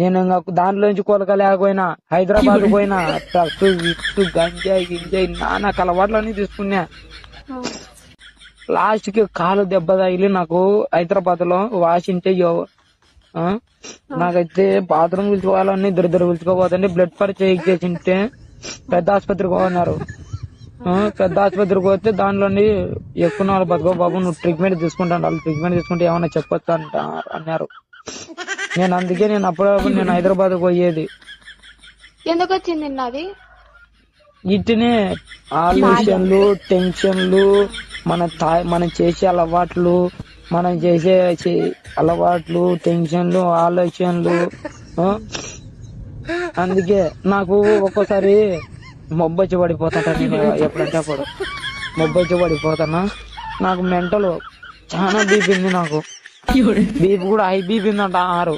నేను ఇంకా దాంట్లో నుంచి కోలకలేకపోయినా హైదరాబాద్ పోయినా డ్రగ్స్ గిట్స్ గంజాయి గింజాయి నానా అలవాట్లన్నీ తీసుకున్నా. లాస్ట్ కి కాలు దెబ్బ తగిలి నాకు హైదరాబాద్ లో వాషింటే నాకైతే బాత్రూమ్ పిలుచుకోవాలని ఇద్దరు పిలుచుకోపోతుంటే బ్లడ్ పరీక్ష చేసింటే పెద్ద ఆసుపత్రికి పోన్నారు. పెద్ద ఆసుపత్రికి పోతే దానిలోని ఎక్కువ నాలుగు బతుకో బాబు నువ్వు ట్రీట్మెంట్ తీసుకుంటాను, వాళ్ళు ట్రీట్మెంట్ తీసుకుంటే ఏమన్నా చెప్పొచ్చు అన్నారు. అందుకే అప్పుడప్పుడు హైదరాబాద్ పోయేది. ఎందుకు వచ్చింది నాది ఇట్నే ఆలోచనలు టెన్షన్లు మనం చేసే అలవాట్లు టెన్షన్లు ఆలోచనలు. అందుకే నాకు ఒక్కోసారి మొబ్బొచ్చి పడిపోతాట. నేను ఎప్పుడంటే అప్పుడు మొబ్బొచ్చి పడిపోతానా. నాకు మెంటల్ చాలా బీపీ ఉంది. నాకు బీపీ కూడా హై బీపీ ఉందంట 6.